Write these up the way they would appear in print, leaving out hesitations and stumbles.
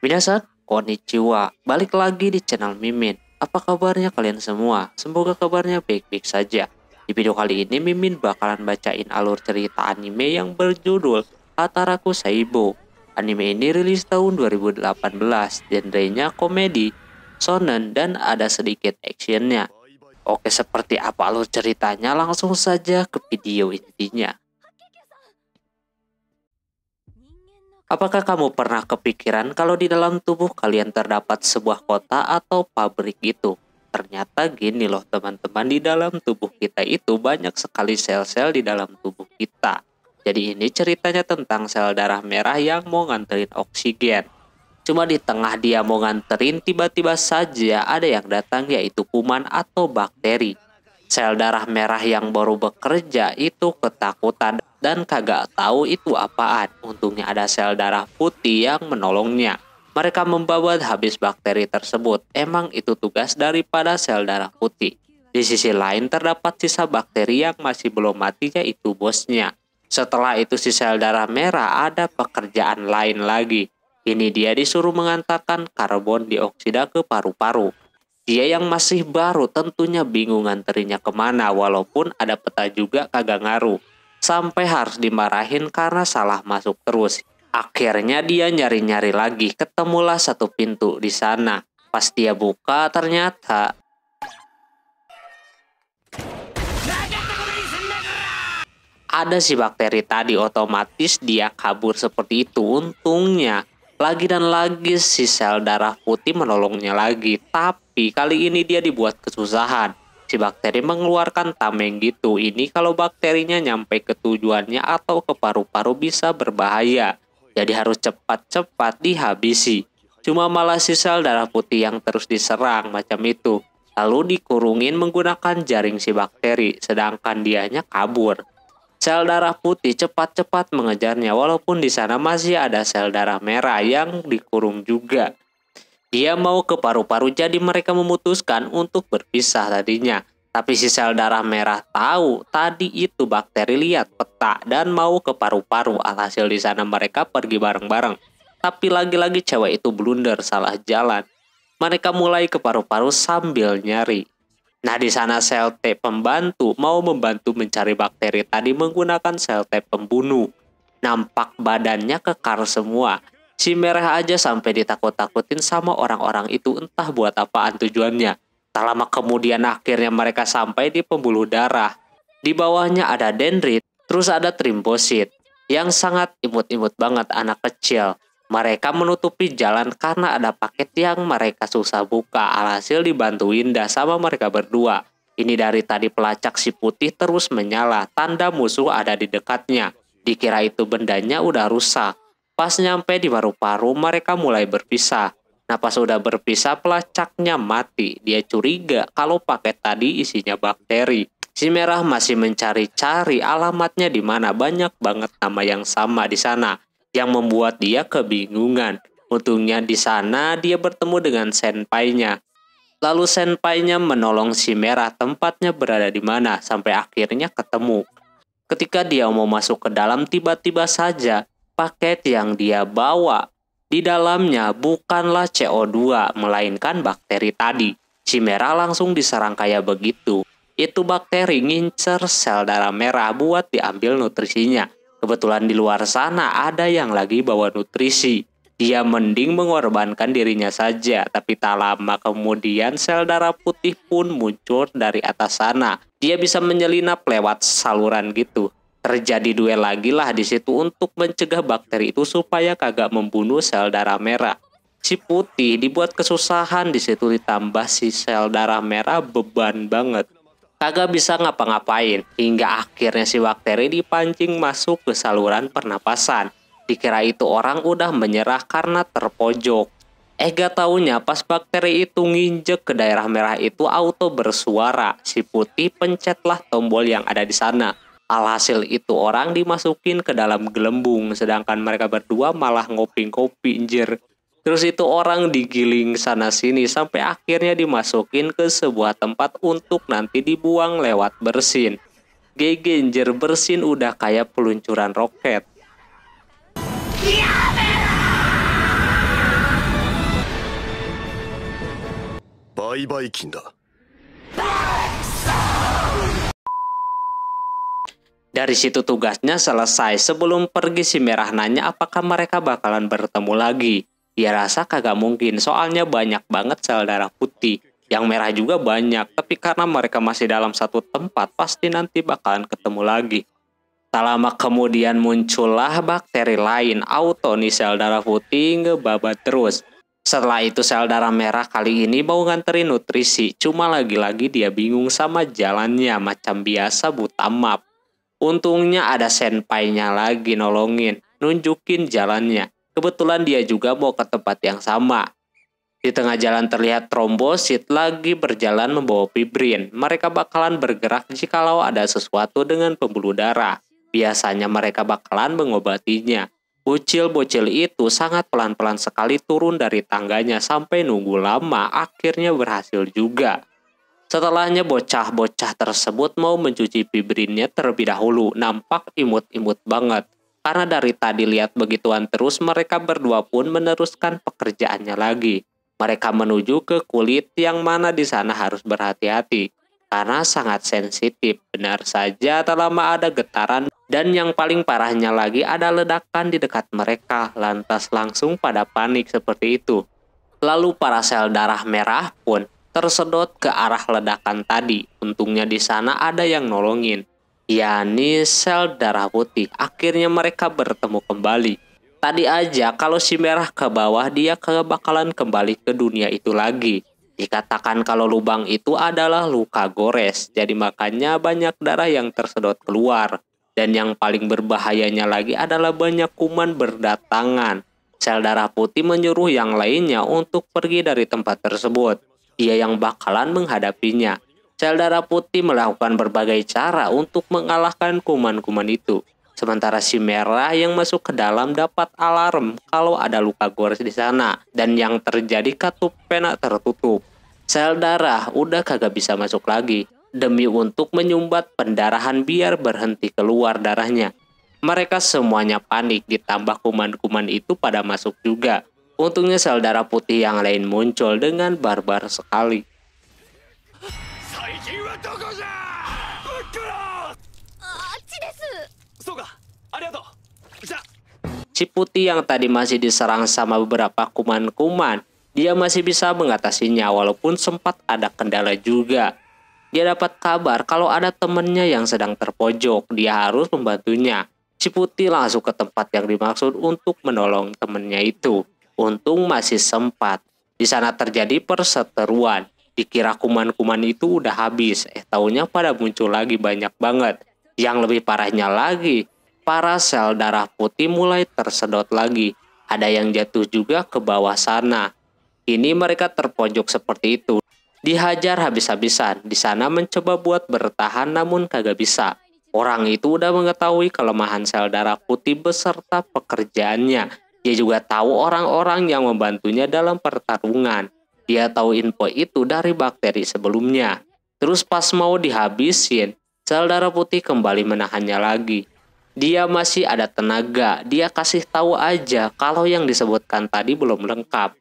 Minasan, konnichiwa. Balik lagi di channel Mimin. Apa kabarnya kalian semua? Semoga kabarnya baik-baik saja. Di video kali ini Mimin bakalan bacain alur cerita anime yang berjudul Hataraku Saibo. Anime ini rilis tahun 2018, genrenya komedi, shonen, dan ada sedikit actionnya. Oke, seperti apa alur ceritanya? Langsung saja ke video intinya. Apakah kamu pernah kepikiran kalau di dalam tubuh kalian terdapat sebuah kota atau pabrik gitu? Ternyata gini loh teman-teman, di dalam tubuh kita itu banyak sekali sel-sel di dalam tubuh kita. Jadi ini ceritanya tentang sel darah merah yang mau nganterin oksigen. Cuma di tengah dia mau nganterin, tiba-tiba saja ada yang datang, yaitu kuman atau bakteri. Sel darah merah yang baru bekerja itu ketakutan dan kagak tahu itu apaan. Untungnya ada sel darah putih yang menolongnya. Mereka membabat habis bakteri tersebut. Emang itu tugas daripada sel darah putih. Di sisi lain terdapat sisa bakteri yang masih belum mati, yaitu bosnya. Setelah itu si sel darah merah ada pekerjaan lain lagi. Ini dia disuruh mengantarkan karbon dioksida ke paru-paru. Dia yang masih baru tentunya bingung nganterinya kemana, walaupun ada peta juga kagak ngaruh. Sampai harus dimarahin karena salah masuk terus. Akhirnya dia nyari-nyari lagi, ketemulah satu pintu di sana. Pas dia buka ternyata ada si bakteri tadi, otomatis dia kabur seperti itu. Untungnya lagi dan lagi si sel darah putih menolongnya lagi. Tapi kali ini dia dibuat kesusahan. Si bakteri mengeluarkan tameng gitu. Ini kalau bakterinya nyampe ke tujuannya atau ke paru-paru bisa berbahaya. Jadi harus cepat-cepat dihabisi. Cuma malah si sel darah putih yang terus diserang macam itu. Lalu dikurungin menggunakan jaring si bakteri. Sedangkan dianya kabur. Sel darah putih cepat-cepat mengejarnya, walaupun di sana masih ada sel darah merah yang dikurung juga. Dia mau ke paru-paru, jadi mereka memutuskan untuk berpisah tadinya. Tapi si sel darah merah tahu tadi itu bakteri lihat peta dan mau ke paru-paru. Alhasil di sana mereka pergi bareng-bareng. Tapi lagi-lagi cewek itu blunder, salah jalan. Mereka mulai ke paru-paru sambil nyari. Nah, di sana sel T pembantu mau membantu mencari bakteri tadi menggunakan sel T pembunuh. Nampak badannya kekar semua. Si merah aja sampai ditakut-takutin sama orang-orang itu, entah buat apaan tujuannya. Tak lama kemudian akhirnya mereka sampai di pembuluh darah. Di bawahnya ada dendrit, terus ada trimbosit yang sangat imut-imut banget anak kecil. Mereka menutupi jalan karena ada paket yang mereka susah buka. Alhasil dibantuin dah sama mereka berdua. Ini dari tadi pelacak si putih terus menyala. Tanda musuh ada di dekatnya. Dikira itu bendanya udah rusak. Pas nyampe di paru-paru mereka mulai berpisah. Nah pas udah berpisah pelacaknya mati. Dia curiga kalau paket tadi isinya bakteri. Si merah masih mencari-cari alamatnya di mana. Banyak banget nama yang sama di sana, yang membuat dia kebingungan. Untungnya di sana dia bertemu dengan senpainya. Lalu senpainya menolong si merah tempatnya berada di mana sampai akhirnya ketemu. Ketika dia mau masuk ke dalam, tiba-tiba saja paket yang dia bawa di dalamnya bukanlah CO2 melainkan bakteri tadi. Si merah langsung diserang kayak begitu. Itu bakteri ngincer sel darah merah buat diambil nutrisinya. Kebetulan di luar sana ada yang lagi bawa nutrisi. Dia mending mengorbankan dirinya saja. Tapi tak lama kemudian sel darah putih pun muncul dari atas sana. Dia bisa menyelinap lewat saluran gitu. Terjadi duel lagi lah di situ untuk mencegah bakteri itu supaya kagak membunuh sel darah merah. Si putih dibuat kesusahan di situ, ditambah si sel darah merah beban banget. Kagak bisa ngapa-ngapain, hingga akhirnya si bakteri dipancing masuk ke saluran pernapasan. Dikira itu orang udah menyerah karena terpojok. Gak taunya pas bakteri itu nginjek ke daerah merah itu auto bersuara. Si putih pencetlah tombol yang ada di sana. Alhasil itu orang dimasukin ke dalam gelembung, sedangkan mereka berdua malah ngopi-ngopi anjir. Terus itu orang digiling sana-sini sampai akhirnya dimasukin ke sebuah tempat untuk nanti dibuang lewat bersin. GG anjir, bersin udah kayak peluncuran roket. 売買金だ。 Dari situ tugasnya selesai. Sebelum pergi si Merah nanya apakah mereka bakalan bertemu lagi. Dia rasa kagak mungkin, soalnya banyak banget sel darah putih. Yang merah juga banyak, tapi karena mereka masih dalam satu tempat, pasti nanti bakalan ketemu lagi. Tak lama kemudian muncullah bakteri lain. Auto nih sel darah putih ngebabat terus. Setelah itu sel darah merah kali ini mau nganterin nutrisi. Cuma lagi-lagi dia bingung sama jalannya, macam biasa buta map. Untungnya ada senpainya lagi nolongin, nunjukin jalannya. Kebetulan dia juga mau ke tempat yang sama. Di tengah jalan terlihat trombosit lagi berjalan membawa fibrin. Mereka bakalan bergerak jikalau ada sesuatu dengan pembuluh darah. Biasanya mereka bakalan mengobatinya. Bocil-bocil itu sangat pelan-pelan sekali turun dari tangganya sampai nunggu lama, akhirnya berhasil juga. Setelahnya bocah-bocah tersebut mau mencuci fibrinnya terlebih dahulu. Nampak imut-imut banget. Karena dari tadi lihat begituan terus, mereka berdua pun meneruskan pekerjaannya lagi. Mereka menuju ke kulit yang mana di sana harus berhati-hati. Karena sangat sensitif. Benar saja tak lama ada getaran. Dan yang paling parahnya lagi ada ledakan di dekat mereka. Lantas langsung pada panik seperti itu. Lalu para sel darah merah pun tersedot ke arah ledakan tadi. Untungnya di sana ada yang nolongin, yakni sel darah putih. Akhirnya mereka bertemu kembali. Tadi aja kalau si merah ke bawah, dia bakalan kembali ke dunia itu lagi. Dikatakan kalau lubang itu adalah luka gores, jadi makanya banyak darah yang tersedot keluar. Dan yang paling berbahayanya lagi adalah banyak kuman berdatangan. Sel darah putih menyuruh yang lainnya untuk pergi dari tempat tersebut. Dia yang bakalan menghadapinya. Sel darah putih melakukan berbagai cara untuk mengalahkan kuman-kuman itu. Sementara si merah yang masuk ke dalam dapat alarm kalau ada luka gores di sana. Dan yang terjadi katup pena tertutup. Sel darah udah kagak bisa masuk lagi. Demi untuk menyumbat pendarahan biar berhenti keluar darahnya. Mereka semuanya panik, ditambah kuman-kuman itu pada masuk juga. Untungnya sel darah putih yang lain muncul dengan barbar sekali. Si putih yang tadi masih diserang sama beberapa kuman-kuman, dia masih bisa mengatasinya walaupun sempat ada kendala juga. Dia dapat kabar kalau ada temennya yang sedang terpojok, dia harus membantunya. Si putih langsung ke tempat yang dimaksud untuk menolong temennya itu. Untung masih sempat. Di sana terjadi perseteruan. Dikira kuman-kuman itu udah habis. Taunya pada muncul lagi banyak banget. Yang lebih parahnya lagi, para sel darah putih mulai tersedot lagi. Ada yang jatuh juga ke bawah sana. Ini mereka terpojok seperti itu. Dihajar habis-habisan. Di sana mencoba buat bertahan namun kagak bisa. Orang itu udah mengetahui kelemahan sel darah putih beserta pekerjaannya. Dia juga tahu orang-orang yang membantunya dalam pertarungan. Dia tahu info itu dari bakteri sebelumnya. Terus pas mau dihabisin, sel darah putih kembali menahannya lagi. Dia masih ada tenaga. Dia kasih tahu aja kalau yang disebutkan tadi belum lengkap.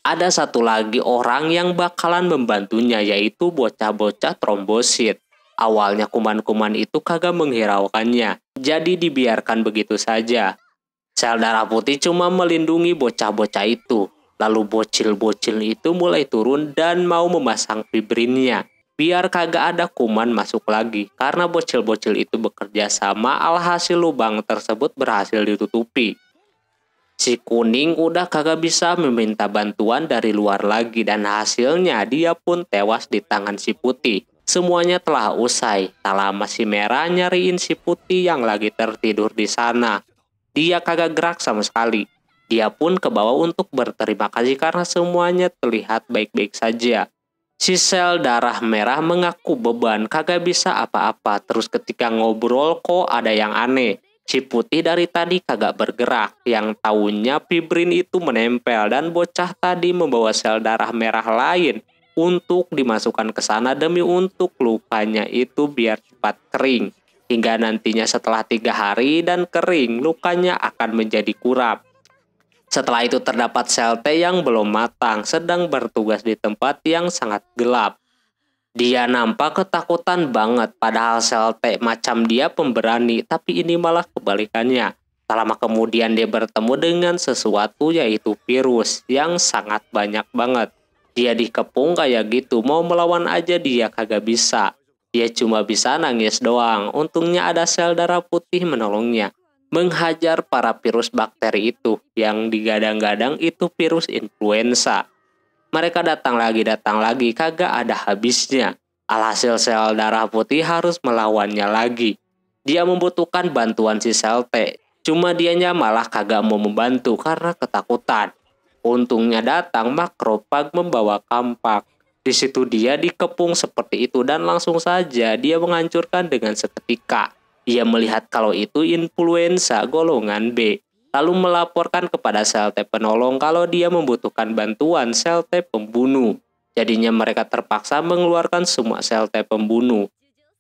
Ada satu lagi orang yang bakalan membantunya, yaitu bocah-bocah trombosit. Awalnya kuman-kuman itu kagak menghiraukannya. Jadi dibiarkan begitu saja. Sel darah putih cuma melindungi bocah-bocah itu. Lalu bocil-bocil itu mulai turun dan mau memasang fibrinnya. Biar kagak ada kuman masuk lagi. Karena bocil-bocil itu bekerja sama, alhasil lubang tersebut berhasil ditutupi. Si kuning udah kagak bisa meminta bantuan dari luar lagi. Dan hasilnya dia pun tewas di tangan si putih. Semuanya telah usai. Tak lama si merah nyariin si putih yang lagi tertidur di sana. Dia kagak gerak sama sekali. Dia pun ke bawah untuk berterima kasih karena semuanya terlihat baik-baik saja. Si sel darah merah mengaku beban, kagak bisa apa-apa. Terus ketika ngobrol kok ada yang aneh. Si putih dari tadi kagak bergerak. Yang taunya fibrin itu menempel dan bocah tadi membawa sel darah merah lain untuk dimasukkan ke sana demi untuk lukanya itu biar cepat kering. Hingga nantinya setelah 3 hari dan kering, lukanya akan menjadi kurap. Setelah itu terdapat sel T yang belum matang, sedang bertugas di tempat yang sangat gelap. Dia nampak ketakutan banget, padahal sel T macam dia pemberani, tapi ini malah kebalikannya. Tak lama kemudian dia bertemu dengan sesuatu, yaitu virus yang sangat banyak banget. Dia dikepung kayak gitu, mau melawan aja dia kagak bisa. Dia cuma bisa nangis doang. Untungnya ada sel darah putih menolongnya, menghajar para virus bakteri itu, yang digadang-gadang itu virus influenza. Mereka datang lagi, kagak ada habisnya. Alhasil sel darah putih harus melawannya lagi. Dia membutuhkan bantuan si sel T, cuma dianya malah kagak mau membantu karena ketakutan. Untungnya datang makrofag membawa kampak. Di situ dia dikepung seperti itu dan langsung saja dia menghancurkan dengan seketika. Ia melihat kalau itu influenza golongan B, lalu melaporkan kepada sel T penolong kalau dia membutuhkan bantuan sel T pembunuh. Jadinya mereka terpaksa mengeluarkan semua sel T pembunuh.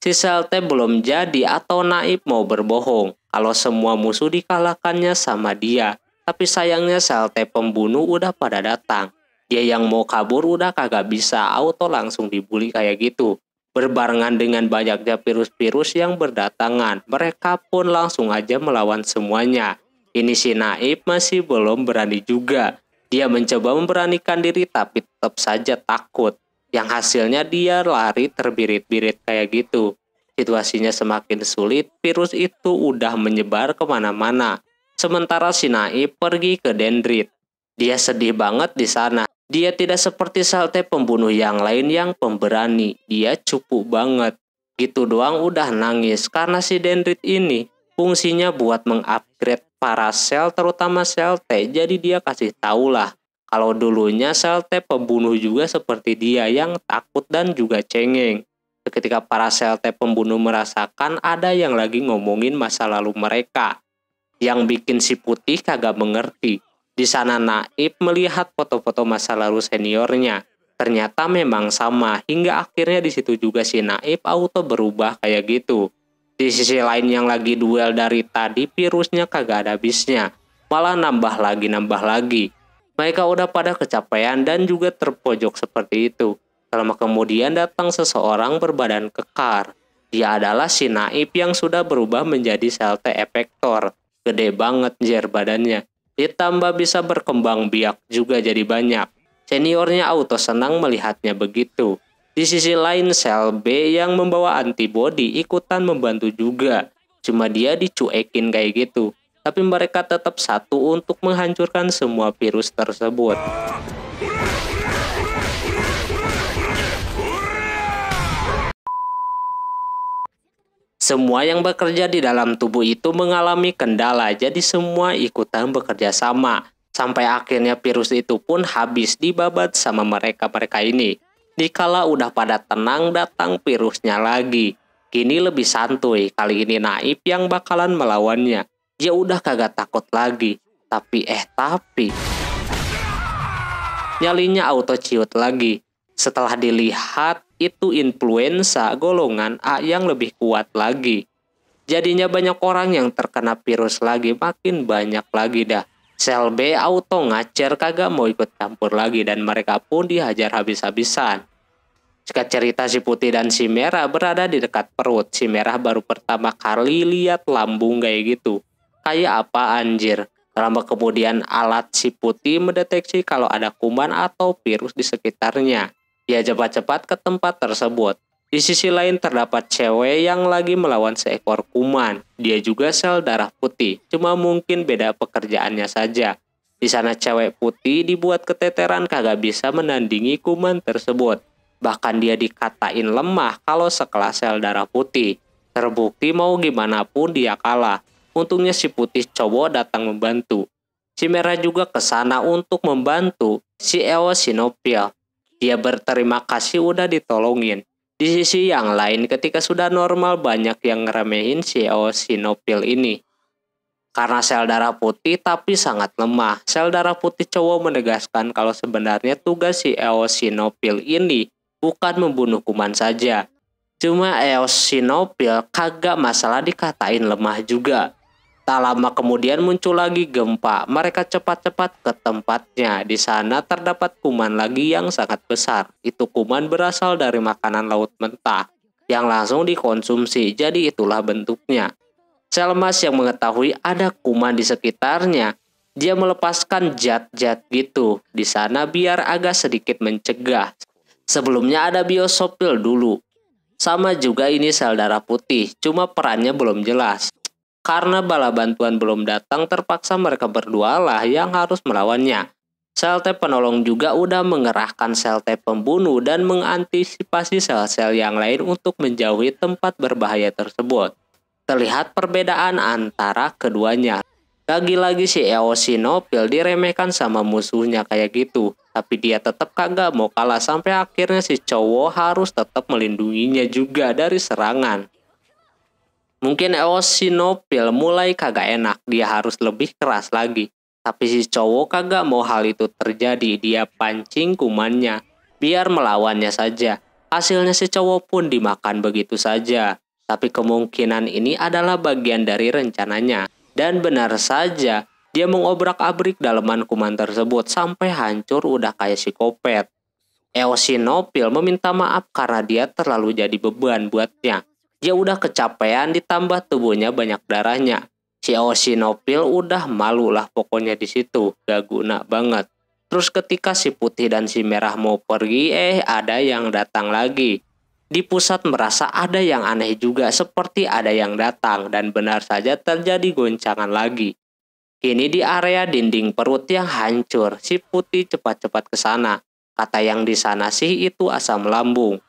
Si sel T belum jadi atau naib mau berbohong kalau semua musuh dikalahkannya sama dia. Tapi sayangnya sel T pembunuh udah pada datang. Dia yang mau kabur udah kagak bisa, auto langsung dibully kayak gitu. Berbarengan dengan banyaknya virus-virus yang berdatangan, mereka pun langsung aja melawan semuanya. Ini si naib masih belum berani juga. Dia mencoba memberanikan diri tapi tetap saja takut. Yang hasilnya dia lari terbirit-birit kayak gitu. Situasinya semakin sulit, virus itu udah menyebar kemana-mana. Sementara si naib pergi ke Dendrit. Dia sedih banget di sana. Dia tidak seperti sel T pembunuh yang lain yang pemberani. Dia cupu banget. Gitu doang udah nangis karena si Dendrit ini fungsinya buat mengupgrade para sel, terutama sel T. Jadi dia kasih tahulah kalau dulunya sel T pembunuh juga seperti dia yang takut dan juga cengeng. Ketika para sel T pembunuh merasakan ada yang lagi ngomongin masa lalu mereka, yang bikin si putih kagak mengerti. Di sana naib melihat foto-foto masa lalu seniornya. Ternyata memang sama, hingga akhirnya di situ juga si naib auto berubah kayak gitu. Di sisi lain yang lagi duel dari tadi, virusnya kagak ada habisnya. Malah nambah lagi. Mereka udah pada kecapean dan juga terpojok seperti itu. Lama kemudian datang seseorang berbadan kekar. Dia adalah si naib yang sudah berubah menjadi sel T efektor. Gede banget jer badannya. Ditambah bisa berkembang biak juga jadi banyak. Seniornya auto senang melihatnya begitu. Di sisi lain sel B yang membawa antibodi ikutan membantu juga. Cuma dia dicuekin kayak gitu. Tapi mereka tetap satu untuk menghancurkan semua virus tersebut. Semua yang bekerja di dalam tubuh itu mengalami kendala, jadi semua ikutan bekerja sama. Sampai akhirnya virus itu pun habis dibabat sama mereka ini. Dikala udah pada tenang, datang virusnya lagi. Kini lebih santuy, kali ini naib yang bakalan melawannya. Dia udah kagak takut lagi. Tapi nyalinya auto ciut lagi. Setelah dilihat, itu influenza golongan A yang lebih kuat lagi. Jadinya banyak orang yang terkena virus lagi, makin banyak lagi dah. Sel B auto ngacer kagak mau ikut campur lagi dan mereka pun dihajar habis-habisan. Jika cerita si putih dan si merah berada di dekat perut, si merah baru pertama kali lihat lambung kayak gitu. Kayak apa anjir? Lama kemudian alat si putih mendeteksi kalau ada kuman atau virus di sekitarnya. Dia cepat-cepat ke tempat tersebut. Di sisi lain terdapat cewek yang lagi melawan seekor kuman. Dia juga sel darah putih, cuma mungkin beda pekerjaannya saja. Di sana cewek putih dibuat keteteran kagak bisa menandingi kuman tersebut. Bahkan dia dikatain lemah kalau sekelas sel darah putih. Terbukti mau gimana pun dia kalah. Untungnya si putih cowok datang membantu. Si merah juga ke sana untuk membantu si eosinofil. Dia berterima kasih udah ditolongin. Di sisi yang lain ketika sudah normal banyak yang ngeremehin si eosinofil ini. Karena sel darah putih tapi sangat lemah. Sel darah putih cowok menegaskan kalau sebenarnya tugas si eosinofil ini bukan membunuh kuman saja. Cuma eosinofil kagak masalah dikatain lemah juga. Tak lama kemudian muncul lagi gempa. Mereka cepat-cepat ke tempatnya. Di sana terdapat kuman lagi yang sangat besar. Itu kuman berasal dari makanan laut mentah yang langsung dikonsumsi. Jadi itulah bentuknya. Selmas yang mengetahui ada kuman di sekitarnya, dia melepaskan zat-zat gitu di sana biar agak sedikit mencegah. Sebelumnya ada biosopil dulu. Sama juga ini sel darah putih, cuma perannya belum jelas. Karena bala bantuan belum datang, terpaksa mereka berdua lah yang harus melawannya. Sel T penolong juga udah mengerahkan sel T pembunuh dan mengantisipasi sel-sel yang lain untuk menjauhi tempat berbahaya tersebut. Terlihat perbedaan antara keduanya. Lagi-lagi si Eosinopil diremehkan sama musuhnya kayak gitu. Tapi dia tetap kagak mau kalah sampai akhirnya si cowok harus tetap melindunginya juga dari serangan. Mungkin Eosinopil mulai kagak enak, dia harus lebih keras lagi. Tapi si cowok kagak mau hal itu terjadi, dia pancing kumannya, biar melawannya saja. Hasilnya si cowok pun dimakan begitu saja. Tapi kemungkinan ini adalah bagian dari rencananya. Dan benar saja, dia mengobrak-abrik daleman kuman tersebut sampai hancur udah kayak psikopat. Eosinopil meminta maaf karena dia terlalu jadi beban buatnya. Dia udah kecapean ditambah tubuhnya banyak darahnya. Si Eosinopil udah malu lah pokoknya di situ, gak guna banget. Terus ketika si putih dan si merah mau pergi, ada yang datang lagi. Di pusat merasa ada yang aneh juga, seperti ada yang datang dan benar saja terjadi goncangan lagi. Kini di area dinding perut yang hancur, si putih cepat-cepat ke sana. Kata yang di sana sih itu asam lambung.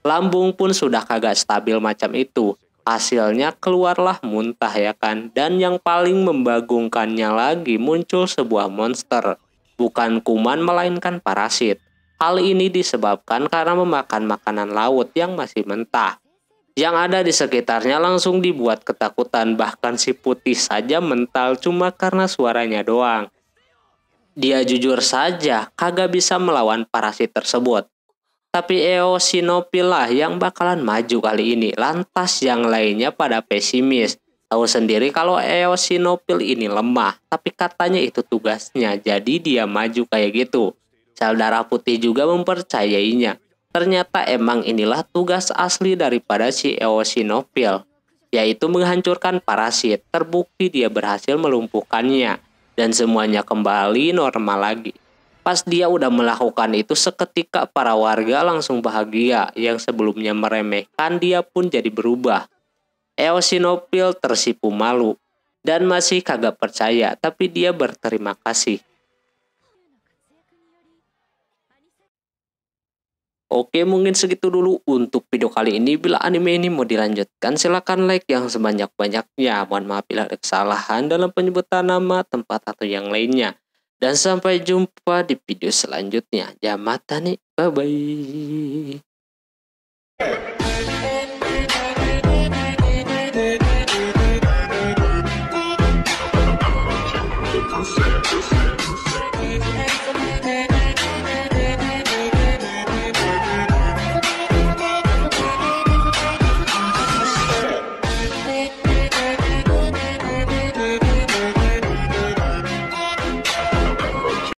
Lambung pun sudah kagak stabil macam itu. Hasilnya keluarlah muntah ya kan. Dan yang paling membagongkannya lagi muncul sebuah monster. Bukan kuman melainkan parasit. Hal ini disebabkan karena memakan makanan laut yang masih mentah. Yang ada di sekitarnya langsung dibuat ketakutan. Bahkan si putih saja mental cuma karena suaranya doang. Dia jujur saja kagak bisa melawan parasit tersebut. Tapi Eosinopil lah yang bakalan maju kali ini. Lantas yang lainnya pada pesimis. Tahu sendiri kalau Eosinopil ini lemah. Tapi katanya itu tugasnya. Jadi dia maju kayak gitu. Sel darah putih juga mempercayainya. Ternyata emang inilah tugas asli daripada si Eosinopil. Yaitu menghancurkan parasit. Terbukti dia berhasil melumpuhkannya. Dan semuanya kembali normal lagi. Pas dia udah melakukan itu seketika para warga langsung bahagia. Yang sebelumnya meremehkan dia pun jadi berubah. Eosinopil tersipu malu. Dan masih kagak percaya tapi dia berterima kasih. Oke mungkin segitu dulu untuk video kali ini. Bila anime ini mau dilanjutkan silahkan like yang sebanyak-banyaknya. Mohon maaf bila ada kesalahan dalam penyebutan nama, tempat atau yang lainnya. Dan sampai jumpa di video selanjutnya. Jamatane, bye-bye.